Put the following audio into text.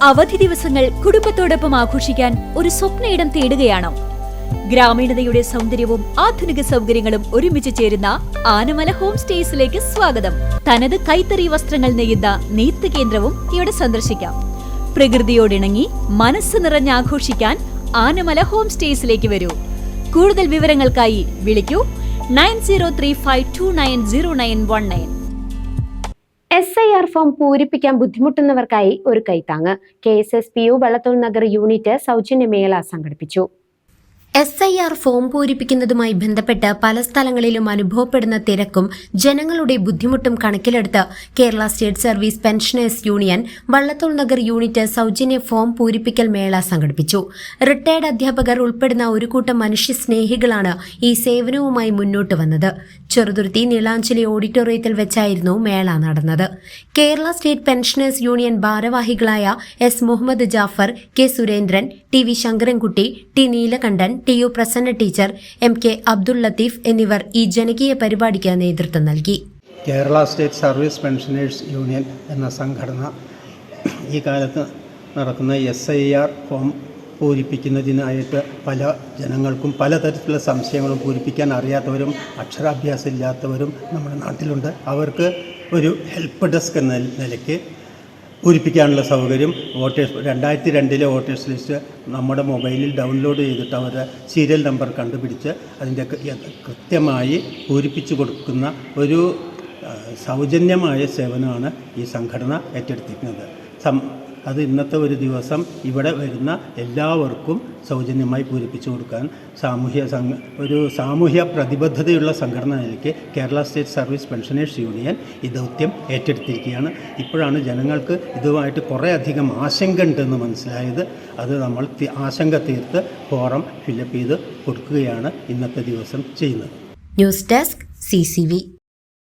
അവധി ദിവസങ്ങൾ കുടുംബത്തോടൊപ്പം ആഘോഷിക്കാൻ ഒരു സ്വപ്നയിടം തേടുകയാണോ? ഗ്രാമീണതയുടെ സൗന്ദര്യവും ആധുനിക സൗകര്യങ്ങളും ഒരുമിച്ച് ചേരുന്ന ആനമല ഹോം സ്റ്റേസിലേക്ക് സ്വാഗതം. തനത് കൈത്തറി വസ്ത്രങ്ങൾ നെയ്യുന്ന നെയ്ത്ത് കേന്ദ്രവും ഇവിടെ സന്ദർശിക്കാം. പ്രകൃതിയോടിണങ്ങി മനസ്സ് നിറഞ്ഞ് ആഘോഷിക്കാൻ ആനമല ഹോം സ്റ്റേസിലേക്ക് വരൂ. കൂടുതൽ വിവരങ്ങൾക്കായി വിളിക്കൂ 9035290919. SIR ഫോം പൂരിപ്പിക്കാൻ ബുദ്ധിമുട്ടുന്നവർക്കായി ഒരു കൈത്താങ്ങ്. KSSPU വള്ളത്തോൾ നഗർ യൂണിറ്റ് സൗജന്യമേള സംഘടിപ്പിച്ചു. SIR ഫോം പൂരിപ്പിക്കുന്നതുമായി ബന്ധപ്പെട്ട് പല സ്ഥലങ്ങളിലും അനുഭവപ്പെടുന്ന തിരക്കും ജനങ്ങളുടെ ബുദ്ധിമുട്ടും കണക്കിലെടുത്ത് Kerala state service pensioners union Vallathol Nagar unit സൗജന്യ ഫോം പൂരിപ്പിക്കൽ മേള സംഘടിപ്പിച്ചു. റിട്ടയർഡ് അധ്യാപകർ ഉൾപ്പെടുന്ന ഒരു കൂട്ടം മനുഷ്യ സ്നേഹികളാണ് ഈ സേവനവുമായി മുന്നോട്ട് വന്നത്. ചെറുതുരുത്തി നീലാഞ്ചലി ഓഡിറ്റോറിയത്തിൽ വെച്ചായിരുന്നു മേള നടന്നത്. കേരള സ്റ്റേറ്റ് പെൻഷനേഴ്സ് യൂണിയൻ ഭാരവാഹികളായ S. Muhammad Jafar, K. Surendran, TV Sankarankutty, T. Neelakandan, TU Prasanna teacher, MK Abdul Latheef എന്നിവർ ഈ ജനകീയ പരിപാടിക്ക് നേതൃത്വം നൽകി. Kerala state service pensioners union എന്ന സംഘടന ഈ കാലത്ത് നടക്കുന്ന SIR ഫോം പൂരിപ്പിക്കുന്നതിനായിട്ട് പല ജനങ്ങൾക്കും പലതരത്തിലുള്ള സംശയങ്ങളും പൂരിപ്പിക്കാൻ അറിയാത്തവരും അക്ഷരാഭ്യാസം ഇല്ലാത്തവരും നമ്മുടെ നാട്ടിലുണ്ട്. അവർക്ക് ഒരു ഹെൽപ്പ് ഡെസ്ക് എന്ന നിലയ്ക്ക് പൂരിപ്പിക്കാനുള്ള സൗകര്യം 2002 വോട്ടേഴ്സ് ലിസ്റ്റ് നമ്മുടെ മൊബൈലിൽ ഡൗൺലോഡ് ചെയ്തിട്ട് അവരുടെ സീരിയൽ നമ്പർ കണ്ടുപിടിച്ച് അതിൻ്റെ കൃത്യമായി പൂരിപ്പിച്ചു കൊടുക്കുന്ന ഒരു സൗജന്യമായ സേവനമാണ് ഈ സംഘടന ഏറ്റെടുത്തിരിക്കുന്നത്. അത് ഇന്നത്തെ ഒരു ദിവസം ഇവിടെ വരുന്ന എല്ലാവർക്കും സൗജന്യമായി പൂരിപ്പിച്ചു കൊടുക്കാൻ ഒരു സാമൂഹ്യ പ്രതിബദ്ധതയുള്ള സംഘടനയിലേക്ക് Kerala state service pensioners union ഈ ദൗത്യം ഏറ്റെടുത്തിരിക്കുകയാണ്. ഇപ്പോഴാണ് ജനങ്ങൾക്ക് ഇതുമായിട്ട് കുറേയധികം ആശങ്ക ഉണ്ടെന്ന് മനസ്സിലായത്. അത് നമ്മൾ ആശങ്ക തീർത്ത് ഫോറം ഫില്ലപ്പ് ചെയ്ത് കൊടുക്കുകയാണ് ഇന്നത്തെ ദിവസം ചെയ്യുന്നത്. News desk CCV.